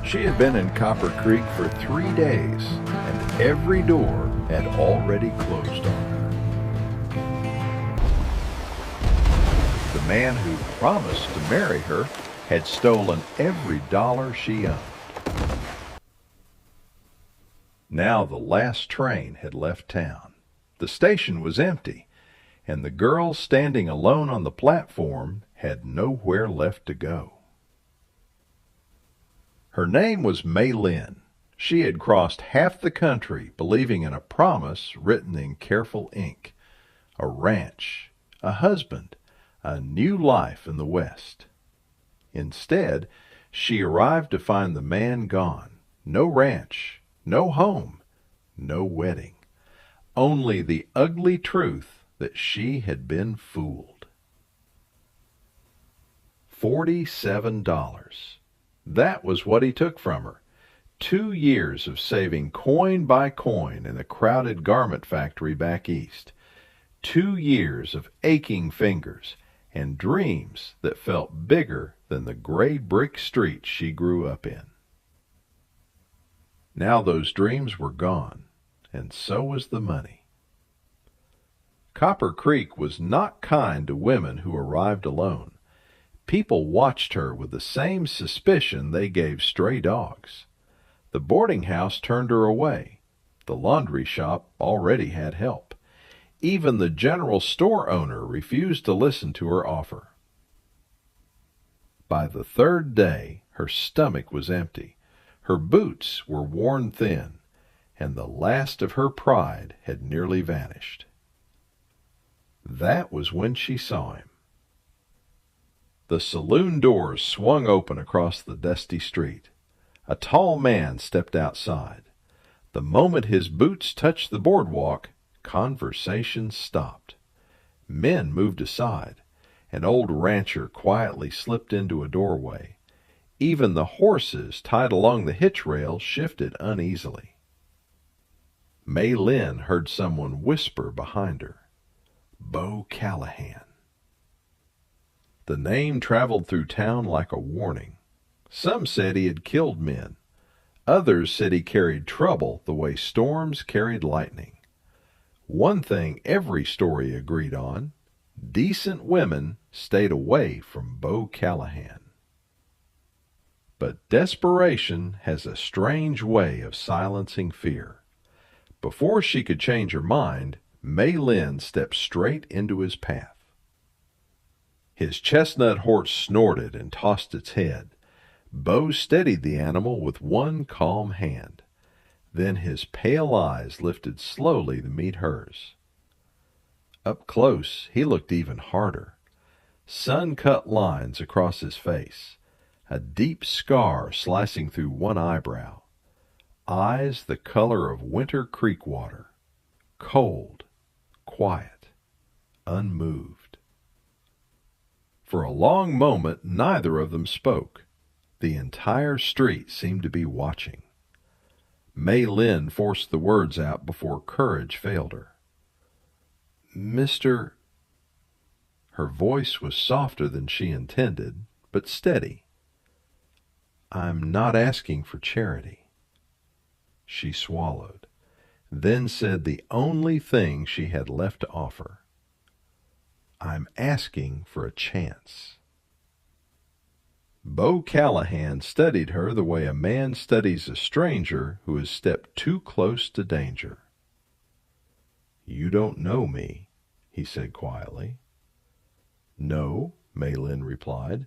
She had been in Copper Creek for 3 days, and every door had already closed on her. The man who promised to marry her had stolen every dollar she owned. Now the last train had left town. The station was empty, and the girl standing alone on the platform had nowhere left to go. Her name was May Lynn. She had crossed half the country believing in a promise written in careful ink, a ranch, a husband, a new life in the West. Instead, she arrived to find the man gone. No ranch, no home, no wedding. Only the ugly truth that she had been fooled. $47. That was what he took from her. 2 years of saving coin by coin in a crowded garment factory back east. 2 years of aching fingers and dreams that felt bigger than the gray brick streets she grew up in. Now those dreams were gone, and so was the money. Copper Creek was not kind to women who arrived alone. People watched her with the same suspicion they gave stray dogs. The boarding house turned her away. The laundry shop already had help. Even the general store owner refused to listen to her offer. By the 3rd day, her stomach was empty. Her boots were worn thin, and the last of her pride had nearly vanished. That was when she saw him. The saloon doors swung open across the dusty street. A tall man stepped outside. The moment his boots touched the boardwalk, conversation stopped. Men moved aside. An old rancher quietly slipped into a doorway. Even the horses tied along the hitch rail shifted uneasily. May Lynn heard someone whisper behind her, "Bo Callahan." The name traveled through town like a warning. Some said he had killed men. Others said he carried trouble the way storms carried lightning. One thing every story agreed on: decent women stayed away from Bo Callahan. But desperation has a strange way of silencing fear. Before she could change her mind, May Lynn stepped straight into his path. His chestnut horse snorted and tossed its head. Bo steadied the animal with one calm hand. Then his pale eyes lifted slowly to meet hers. Up close, he looked even harder. Sun-cut lines across his face, a deep scar slicing through one eyebrow, eyes the color of winter creek water, cold, quiet, unmoved. For a long moment, neither of them spoke. The entire street seemed to be watching. May Lynn forced the words out before courage failed her. "Mr." Her voice was softer than she intended, but steady. "I'm not asking for charity." She swallowed, then said the only thing she had left to offer. "I'm asking for a chance." Bo Callahan studied her the way a man studies a stranger who has stepped too close to danger. "You don't know me," he said quietly. "No," May Lynn replied,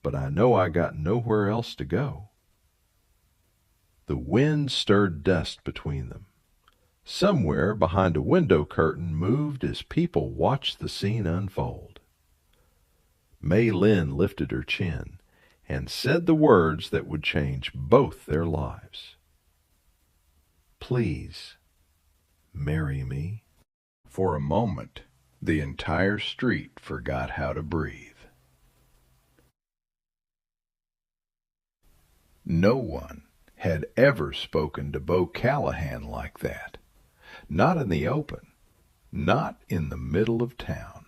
"but I know I got nowhere else to go." The wind stirred dust between them. Somewhere behind a window curtain moved as people watched the scene unfold. May Lynn lifted her chin and said the words that would change both their lives. "Please, marry me." For a moment, the entire street forgot how to breathe. No one had ever spoken to Bo Callahan like that. Not in the open, not in the middle of town.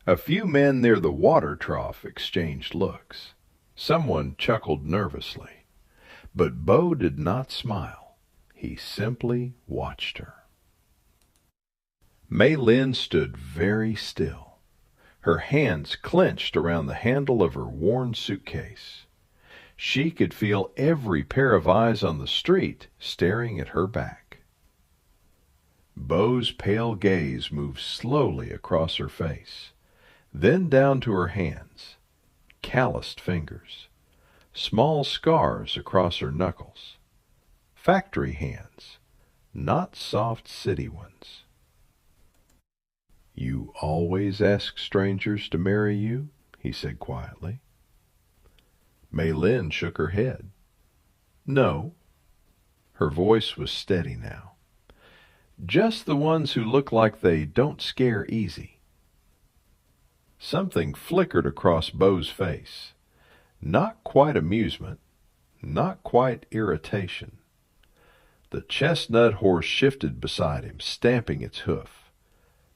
A few men near the water trough exchanged looks. Someone chuckled nervously, but Bo did not smile. He simply watched her. Mei Lin stood very still, her hands clenched around the handle of her worn suitcase. She could feel every pair of eyes on the street staring at her back. Bo's pale gaze moved slowly across her face, then down to her hands, calloused fingers, small scars across her knuckles. Factory hands, not soft city ones. "You always ask strangers to marry you?" he said quietly. Mei Lin shook her head. "No." Her voice was steady now. "Just the ones who look like they don't scare easy." Something flickered across Bo's face. Not quite amusement, not quite irritation. The chestnut horse shifted beside him, stamping its hoof.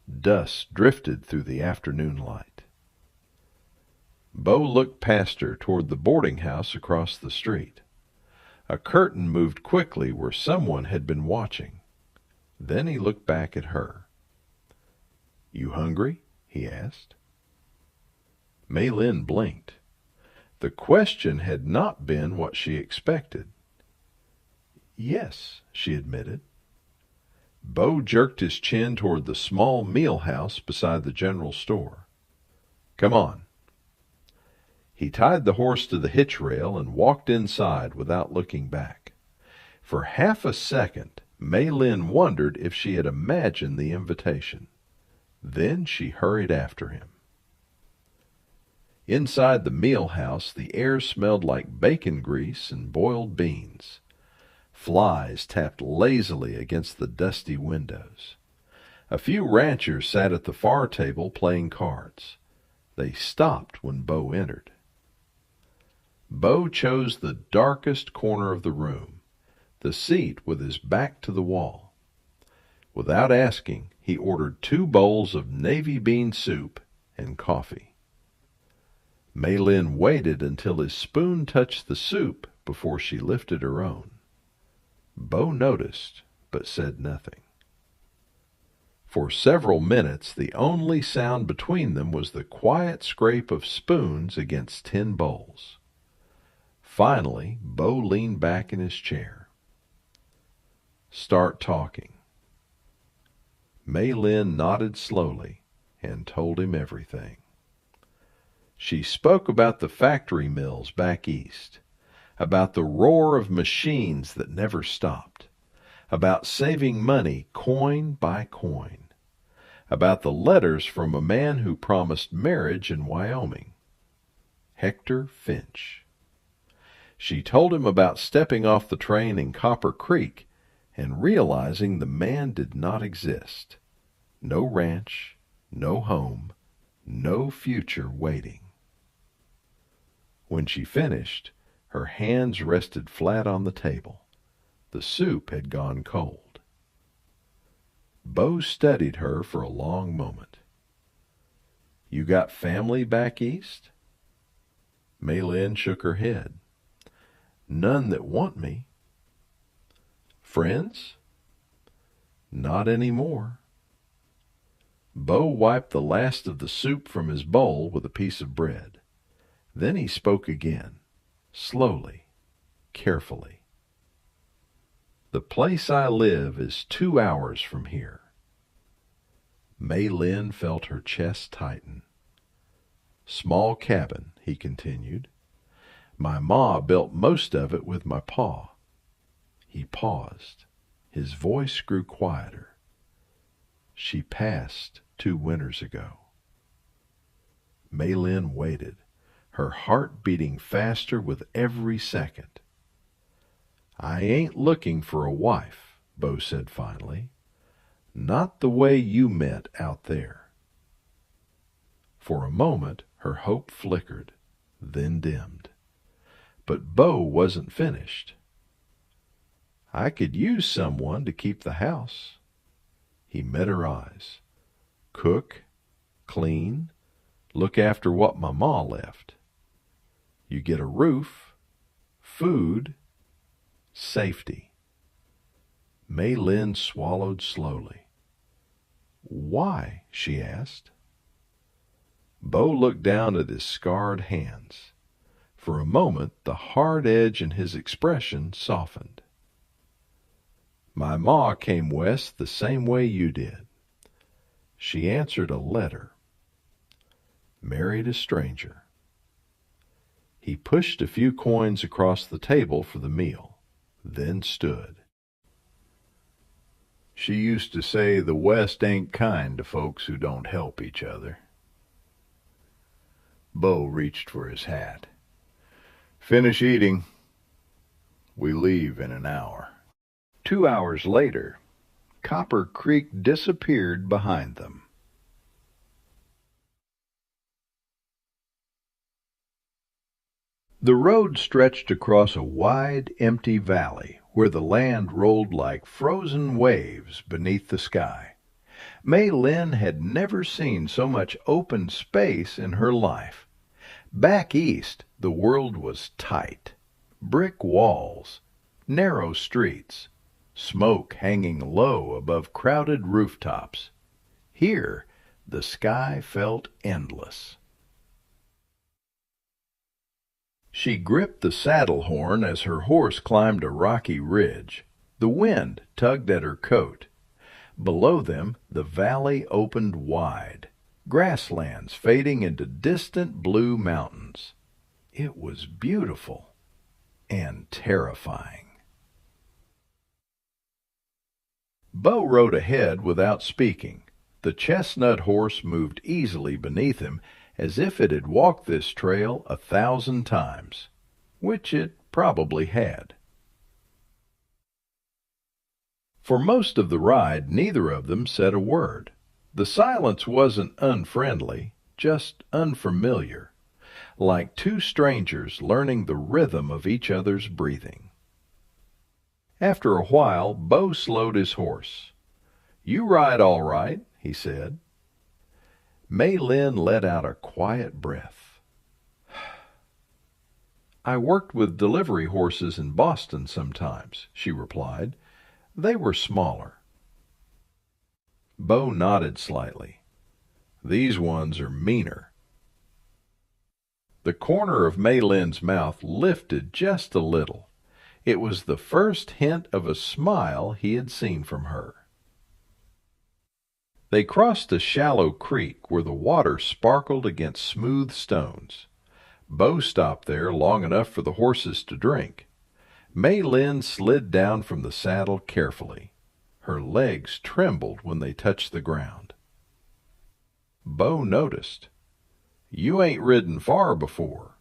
Dust drifted through the afternoon light. Bo looked past her toward the boarding house across the street. A curtain moved quickly where someone had been watching. Then he looked back at her. "You hungry?" he asked. Mei Lin blinked. The question had not been what she expected. "Yes," she admitted. Bo jerked his chin toward the small meal house beside the general store. "Come on." He tied the horse to the hitch rail and walked inside without looking back. For half a second, Mei Lin wondered if she had imagined the invitation. Then she hurried after him. Inside the meal house, the air smelled like bacon grease and boiled beans. Flies tapped lazily against the dusty windows. A few ranchers sat at the far table playing cards. They stopped when Bo entered. Bo chose the darkest corner of the room, the seat with his back to the wall. Without asking, he ordered 2 bowls of navy bean soup and coffee. Mei Lin waited until his spoon touched the soup before she lifted her own. Bo noticed, but said nothing. For several minutes, the only sound between them was the quiet scrape of spoons against tin bowls. Finally, Bo leaned back in his chair. "Start talking." Mei Lin nodded slowly and told him everything. She spoke about the factory mills back east, about the roar of machines that never stopped, about saving money coin by coin, about the letters from a man who promised marriage in Wyoming, Hector Finch. She told him about stepping off the train in Copper Creek and realizing the man did not exist. No ranch, no home, no future waiting. When she finished, her hands rested flat on the table. The soup had gone cold. Bo studied her for a long moment. "You got family back east?" Mei Lin shook her head. "None that want me." "Friends?" "Not any more." Bo wiped the last of the soup from his bowl with a piece of bread. Then he spoke again, slowly, carefully. "The place I live is 2 hours from here." Mei Lin felt her chest tighten. "Small cabin," he continued. "My ma built most of it with my pa." He paused. His voice grew quieter. "She passed 2 winters ago." Mei Lin waited, her heart beating faster with every second. "I ain't looking for a wife," Bo said finally. "Not the way you meant out there." For a moment her hope flickered, then dimmed. But Bo wasn't finished. "I could use someone to keep the house." He met her eyes. "Cook, clean, look after what my ma left." You get a roof, food, safety. Mei Lin swallowed slowly. Why? She asked. Bo looked down at his scarred hands. For a moment, the hard edge in his expression softened. My ma came west the same way you did. She answered a letter. Married a stranger. He pushed a few coins across the table for the meal, then stood. She used to say the West ain't kind to folks who don't help each other. Bo reached for his hat. Finish eating. We leave in an hour. 2 hours later, Copper Creek disappeared behind them. The road stretched across a wide, empty valley where the land rolled like frozen waves beneath the sky. Mei Lin had never seen so much open space in her life. Back east, the world was tight. Brick walls, narrow streets, smoke hanging low above crowded rooftops. Here, the sky felt endless. She gripped the saddle horn as her horse climbed a rocky ridge. The wind tugged at her coat. Below them, the valley opened wide, grasslands fading into distant blue mountains. It was beautiful and terrifying. Bo rode ahead without speaking. The chestnut horse moved easily beneath him, as if it had walked this trail 1,000 times, which it probably had. For most of the ride, neither of them said a word. The silence wasn't unfriendly, just unfamiliar, like two strangers learning the rhythm of each other's breathing. After a while, Bo slowed his horse. "You ride all right," he said. Mei Lin let out a quiet breath. "I worked with delivery horses in Boston sometimes," she replied. "They were smaller." Bo nodded slightly. "These ones are meaner." The corner of Mei Lin's mouth lifted just a little. It was the first hint of a smile he had seen from her. They crossed a shallow creek where the water sparkled against smooth stones. Bo stopped there long enough for the horses to drink. Mei Lin slid down from the saddle carefully. Her legs trembled when they touched the ground. Bo noticed. "You ain't ridden far before."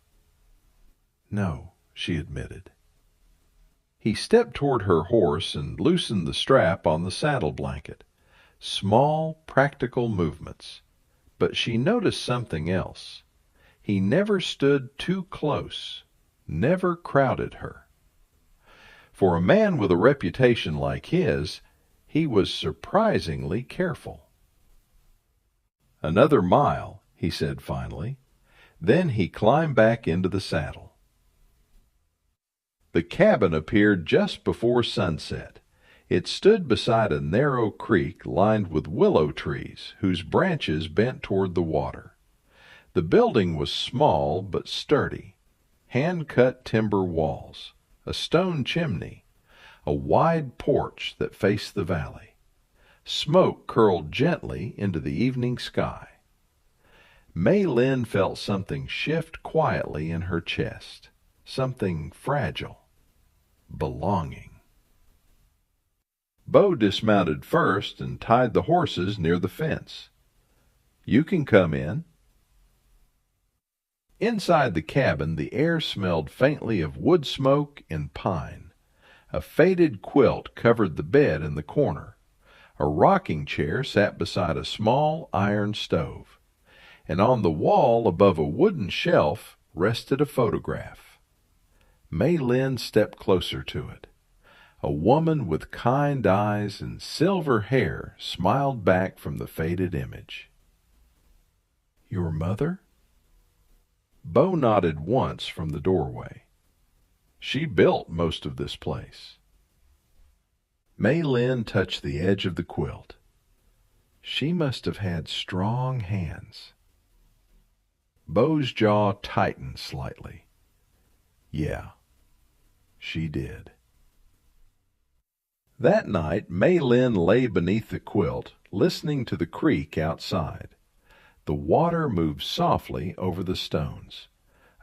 "No," she admitted. He stepped toward her horse and loosened the strap on the saddle blanket. Small, practical movements. But she noticed something else. He never stood too close, never crowded her. For a man with a reputation like his, he was surprisingly careful. "Another mile," he said finally. Then he climbed back into the saddle. The cabin appeared just before sunset. It stood beside a narrow creek lined with willow trees whose branches bent toward the water. The building was small but sturdy. Hand-cut timber walls, a stone chimney, a wide porch that faced the valley. Smoke curled gently into the evening sky. Mei Lin felt something shift quietly in her chest, something fragile, belonging. Bo dismounted first and tied the horses near the fence. "You can come in." Inside the cabin, the air smelled faintly of wood smoke and pine. A faded quilt covered the bed in the corner. A rocking chair sat beside a small iron stove, and on the wall above a wooden shelf rested a photograph. Mei Lin stepped closer to it. A woman with kind eyes and silver hair smiled back from the faded image. "Your mother?" Bo nodded once from the doorway. She built most of this place. Mei Lin touched the edge of the quilt. She must have had strong hands. Bo's jaw tightened slightly. Yeah, she did. That night, Mei Lin lay beneath the quilt, listening to the creek outside. The water moved softly over the stones,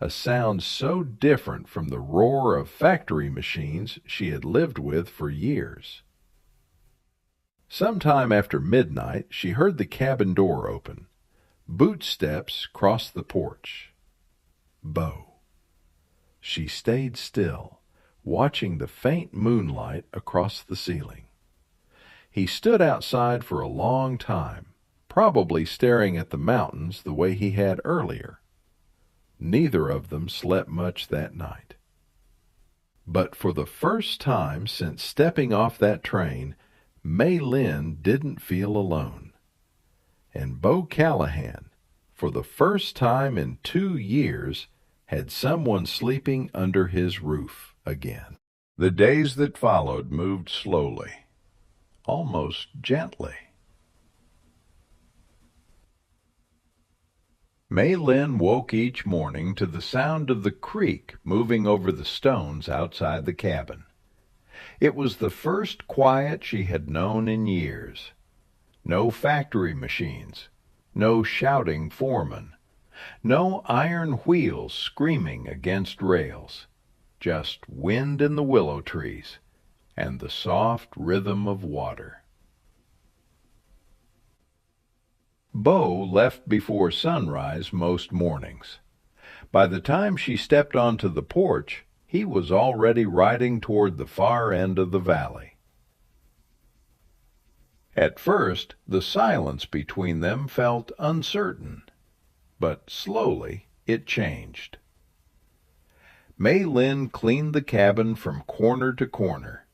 a sound so different from the roar of factory machines she had lived with for years. Sometime after midnight, she heard the cabin door open. Boot steps crossed the porch. Bo. She stayed still, watching the faint moonlight across the ceiling. He stood outside for a long time, probably staring at the mountains the way he had earlier. Neither of them slept much that night. But for the first time since stepping off that train, Mei Lin didn't feel alone. And Bo Callahan, for the first time in 2 years, had someone sleeping under his roof again. The days that followed moved slowly, almost gently. Mei Lin woke each morning to the sound of the creek moving over the stones outside the cabin. It was the first quiet she had known in years. No factory machines, no shouting foremen, no iron wheels screaming against rails, just wind in the willow trees and the soft rhythm of water. Bo left before sunrise most mornings. By the time she stepped onto the porch, he was already riding toward the far end of the valley. At first, the silence between them felt uncertain, but slowly it changed. Mei Lin cleaned the cabin from corner to corner.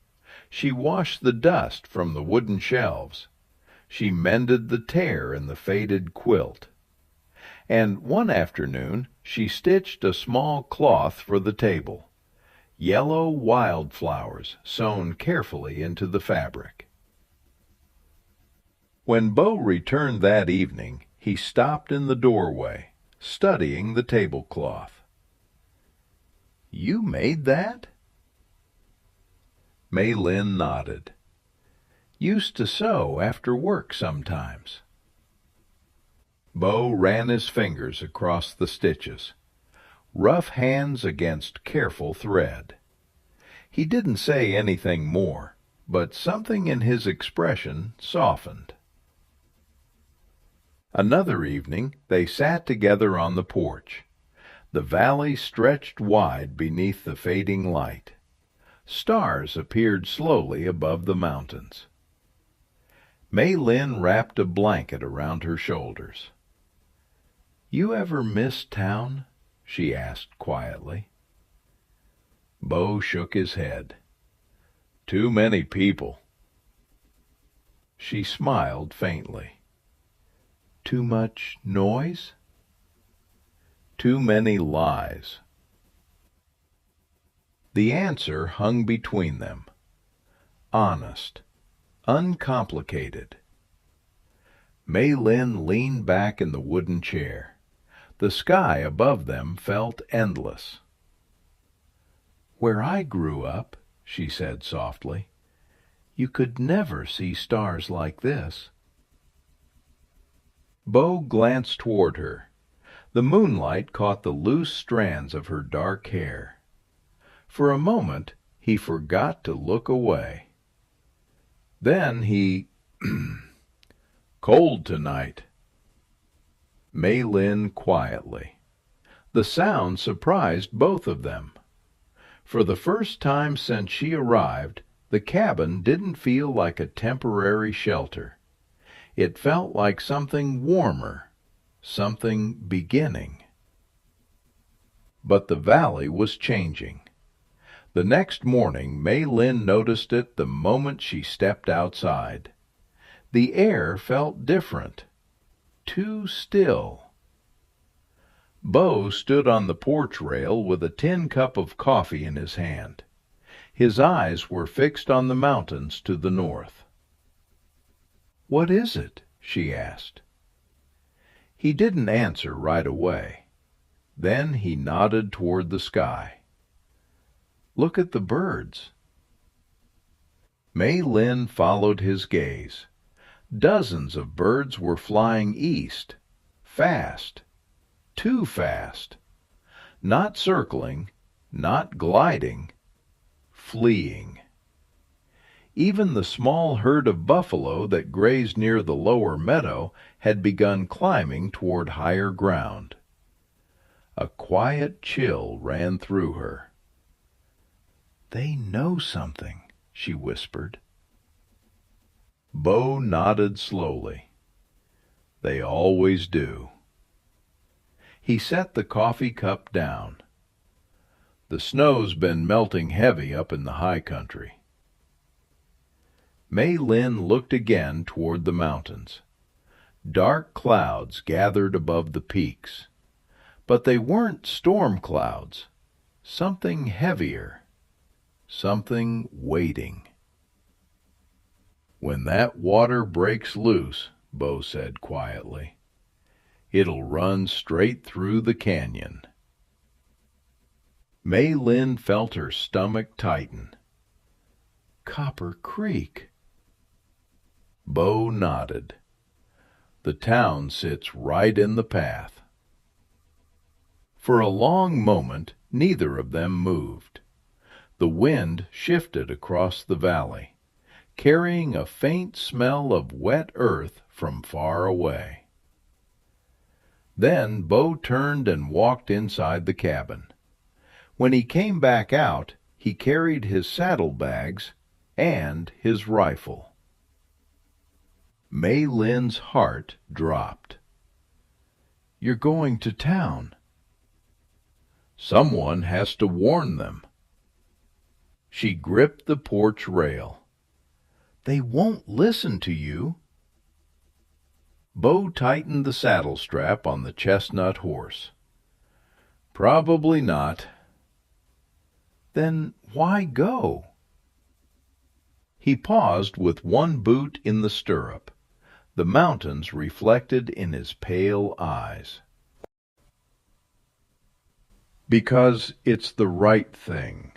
She washed the dust from the wooden shelves. She mended the tear in the faded quilt. And one afternoon she stitched a small cloth for the table, yellow wildflowers sewn carefully into the fabric. When Bo returned that evening, he stopped in the doorway, studying the tablecloth. "You made that?" Mei Lin nodded. "Used to sew after work sometimes." Bo ran his fingers across the stitches, rough hands against careful thread. He didn't say anything more, but something in his expression softened. Another evening they sat together on the porch. The valley stretched wide beneath the fading light. Stars appeared slowly above the mountains. Mei Lin wrapped a blanket around her shoulders. "You ever miss town?" she asked quietly. Bo shook his head. "Too many people." She smiled faintly. "Too much noise?" "Too many lies." The answer hung between them. Honest, uncomplicated. Mei Lin leaned back in the wooden chair. The sky above them felt endless. "Where I grew up," she said softly, "you could never see stars like this." Bo glanced toward her. The moonlight caught the loose strands of her dark hair. For a moment he forgot to look away. Then he... "Cold tonight." Mei Lin quietly. The sound surprised both of them. For the first time since she arrived, the cabin didn't feel like a temporary shelter. It felt like something warmer, something beginning. But the valley was changing. The next morning Mei Lin noticed it the moment she stepped outside. The air felt different, too still. Bo stood on the porch rail with a tin cup of coffee in his hand. His eyes were fixed on the mountains to the north. "What is it?" she asked. He didn't answer right away. Then he nodded toward the sky. "Look at the birds." Mei Lin followed his gaze. Dozens of birds were flying east, fast, too fast, not circling, not gliding, fleeing. Even the small herd of buffalo that grazed near the lower meadow had begun climbing toward higher ground. A quiet chill ran through her. "They know something," she whispered. Bo nodded slowly. "They always do." He set the coffee cup down. "The snow's been melting heavy up in the high country." Mei Lin looked again toward the mountains. Dark clouds gathered above the peaks. But they weren't storm clouds. Something heavier. Something waiting. "When that water breaks loose," Bo said quietly, "it'll run straight through the canyon." Mei Lin felt her stomach tighten. "Copper Creek." Bo nodded. "The town sits right in the path." For a long moment neither of them moved. The wind shifted across the valley, carrying a faint smell of wet earth from far away. Then Bo turned and walked inside the cabin. When he came back out, he carried his saddlebags and his rifle. Mei Lin's heart dropped. "You're going to town." "Someone has to warn them." She gripped the porch rail. "They won't listen to you." Bo tightened the saddle strap on the chestnut horse. "Probably not." "Then why go?" He paused with one boot in the stirrup, the mountains reflected in his pale eyes. "Because it's the right thing."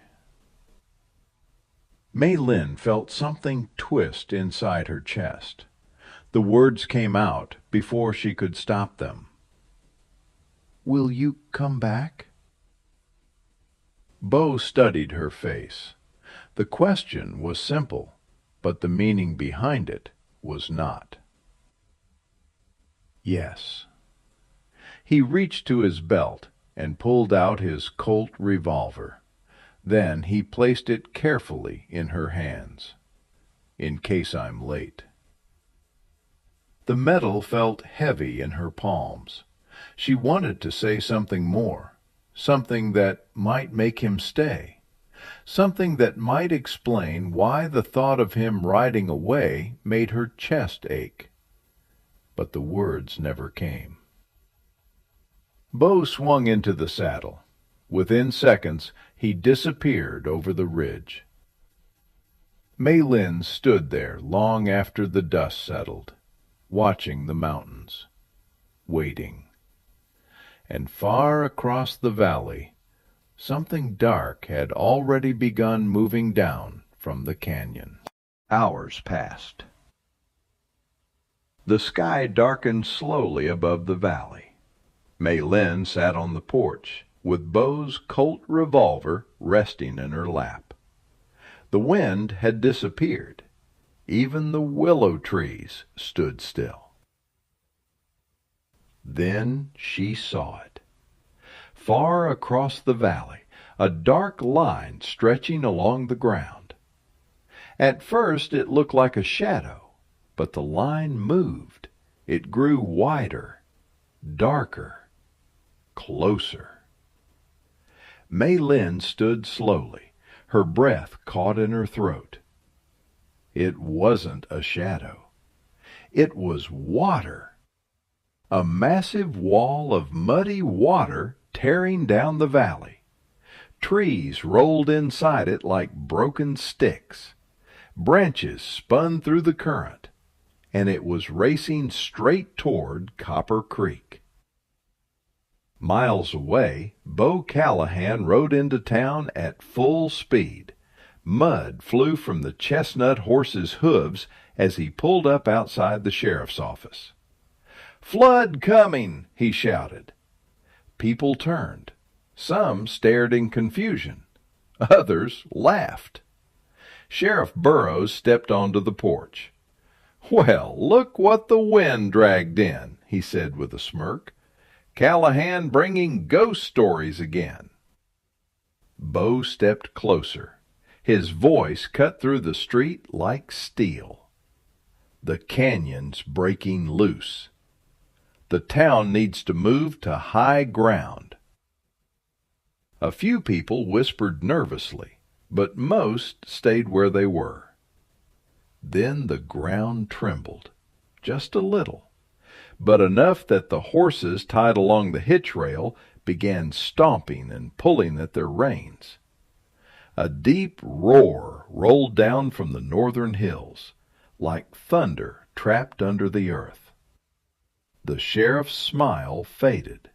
Mei Lin felt something twist inside her chest. The words came out before she could stop them. "Will you come back?" Bo studied her face. The question was simple, but the meaning behind it was not. "Yes." He reached to his belt and pulled out his Colt revolver. Then he placed it carefully in her hands. "In case I'm late." The metal felt heavy in her palms. She wanted to say something more, something that might make him stay, something that might explain why the thought of him riding away made her chest ache. But the words never came. Bo swung into the saddle. Within seconds he disappeared over the ridge. Mei Lin stood there long after the dust settled, watching the mountains, waiting. And far across the valley, something dark had already begun moving down from the canyon. Hours passed. The sky darkened slowly above the valley. Mei Lin sat on the porch, with Bo's Colt revolver resting in her lap. The wind had disappeared. Even the willow trees stood still. Then she saw it. Far across the valley, a dark line stretching along the ground. At first it looked like a shadow, but the line moved. It grew wider, darker, closer. Mei Lin stood slowly, her breath caught in her throat. It wasn't a shadow. It was water. A massive wall of muddy water tearing down the valley. Trees rolled inside it like broken sticks. Branches spun through the current, and it was racing straight toward Copper Creek. Miles away, Bo Callahan rode into town at full speed. Mud flew from the chestnut horse's hooves as he pulled up outside the sheriff's office. "Flood coming!" he shouted. People turned. Some stared in confusion. Others laughed. Sheriff Burroughs stepped onto the porch. "Well, look what the wind dragged in," he said with a smirk. "Callahan bringing ghost stories again." Bo stepped closer. His voice cut through the street like steel. "The canyon's breaking loose. The town needs to move to high ground." A few people whispered nervously, but most stayed where they were. Then the ground trembled, just a little, but enough that the horses tied along the hitch rail began stomping and pulling at their reins. A deep roar rolled down from the northern hills, like thunder trapped under the earth. The sheriff's smile faded.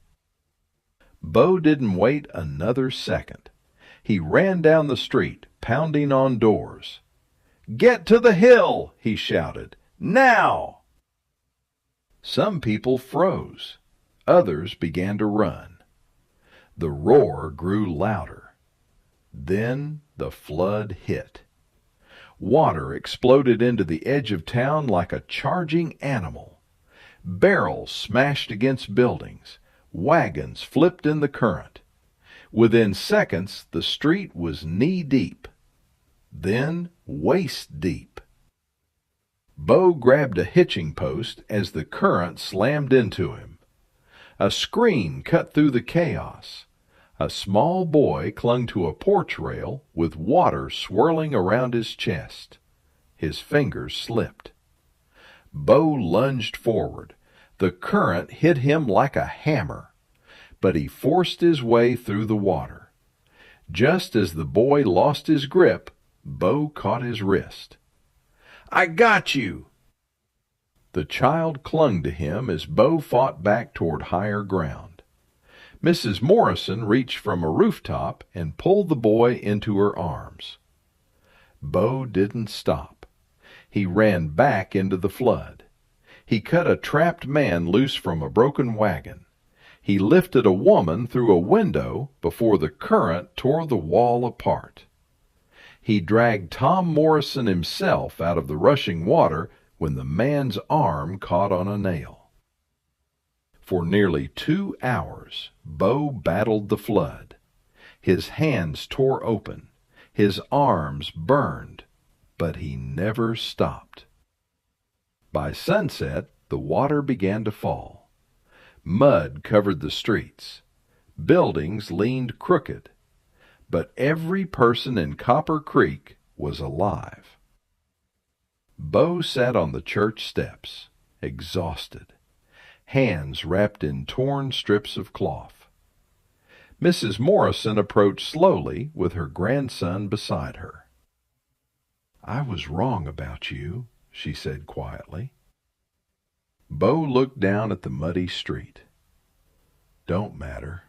Bo didn't wait another second. He ran down the street, pounding on doors. "Get to the hill!" he shouted. "Now!" Some people froze. Others began to run. The roar grew louder. Then the flood hit. Water exploded into the edge of town like a charging animal. Barrels smashed against buildings. Wagons flipped in the current. Within seconds, the street was knee-deep. Then waist-deep. Bo grabbed a hitching post as the current slammed into him. A scream cut through the chaos. A small boy clung to a porch rail with water swirling around his chest. His fingers slipped. Bo lunged forward. The current hit him like a hammer, but he forced his way through the water. Just as the boy lost his grip, Bo caught his wrist. "I got you!" The child clung to him as Bo fought back toward higher ground. Mrs. Morrison reached from a rooftop and pulled the boy into her arms. Bo didn't stop. He ran back into the flood. He cut a trapped man loose from a broken wagon. He lifted a woman through a window before the current tore the wall apart. He dragged Tom Morrison himself out of the rushing water when the man's arm caught on a nail. For nearly 2 hours, Bo battled the flood. His hands tore open. His arms burned, but he never stopped. By sunset, the water began to fall. Mud covered the streets. Buildings leaned crooked. But every person in Copper Creek was alive. Bo sat on the church steps, exhausted, hands wrapped in torn strips of cloth. Mrs. Morrison approached slowly with her grandson beside her. "I was wrong about you," she said quietly. Bo looked down at the muddy street. "Don't matter."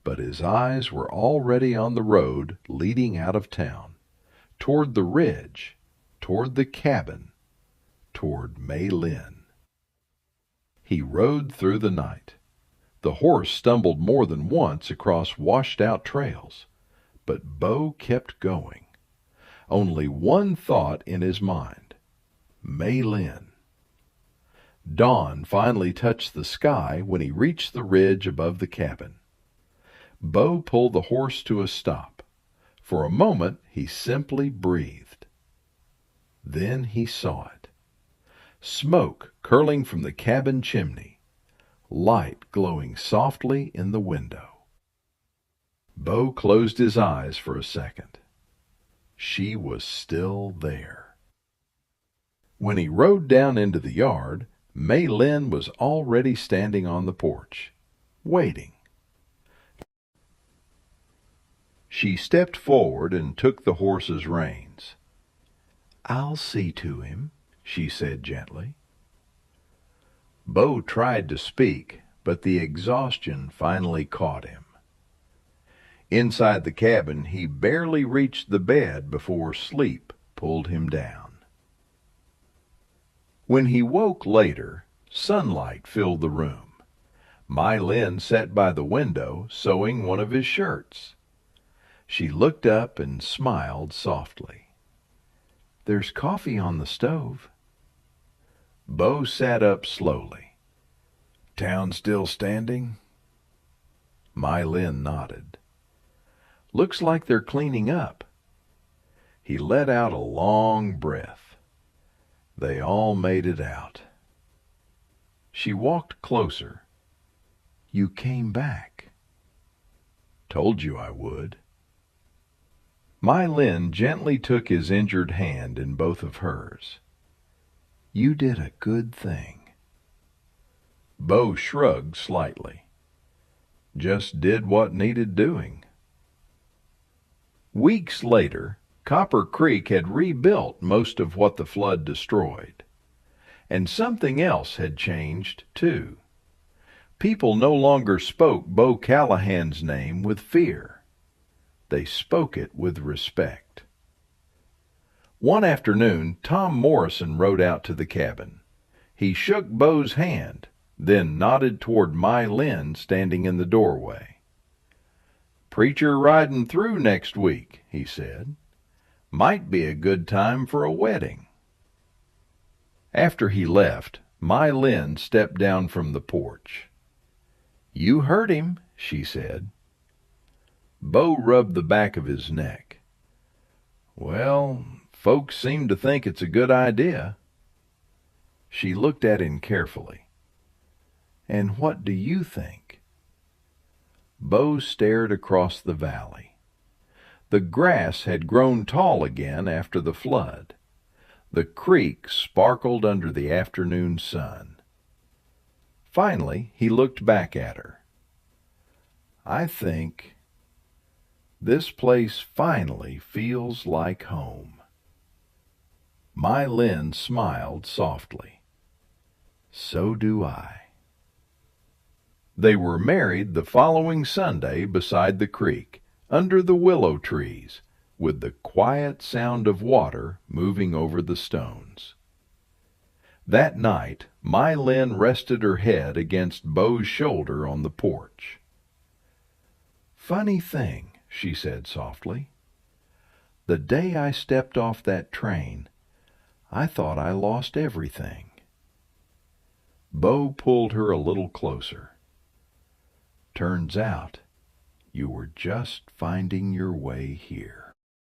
But his eyes were already on the road leading out of town, toward the ridge, toward the cabin, toward May Lynn. He rode through the night. The horse stumbled more than once across washed-out trails, but Bo kept going. Only one thought in his mind: May Lynn. Dawn finally touched the sky when he reached the ridge above the cabin. Bo pulled the horse to a stop. For a moment he simply breathed. Then he saw it. Smoke curling from the cabin chimney. Light glowing softly in the window. Bo closed his eyes for a second. She was still there. When he rode down into the yard, Mei Lin was already standing on the porch, waiting. She stepped forward and took the horse's reins. "I'll see to him," she said gently. Bo tried to speak, but the exhaustion finally caught him. Inside the cabin, he barely reached the bed before sleep pulled him down. When he woke later, sunlight filled the room. Mei Lin sat by the window, sewing one of his shirts. She looked up and smiled softly. "There's coffee on the stove." Bo sat up slowly. "Town still standing?" Mei Lin nodded. "Looks like they're cleaning up." He let out a long breath. They all made it out. She walked closer. "You came back." "Told you I would." Mei Lin gently took his injured hand in both of hers. "You did a good thing." Bo shrugged slightly. "Just did what needed doing." Weeks later, Copper Creek had rebuilt most of what the flood destroyed. And something else had changed, too. People no longer spoke Bo Callahan's name with fear. They spoke it with respect. One afternoon, Tom Morrison rode out to the cabin. He shook Bo's hand, then nodded toward Mei Lin standing in the doorway. "Preacher riding through next week," he said. "Might be a good time for a wedding." After he left, Mei Lin stepped down from the porch. "You heard him," she said. Bo rubbed the back of his neck. "Well, folks seem to think it's a good idea." She looked at him carefully. "And what do you think?" Bo stared across the valley. The grass had grown tall again after the flood. The creek sparkled under the afternoon sun. Finally, he looked back at her. "I think this place finally feels like home." Mei Lin smiled softly. "So do I." They were married the following Sunday beside the creek, under the willow trees, with the quiet sound of water moving over the stones. That night, Mei Lin rested her head against Bo's shoulder on the porch. "Funny thing," she said softly. "The day I stepped off that train, I thought I lost everything." Bo pulled her a little closer. "Turns out you were just finding your way here."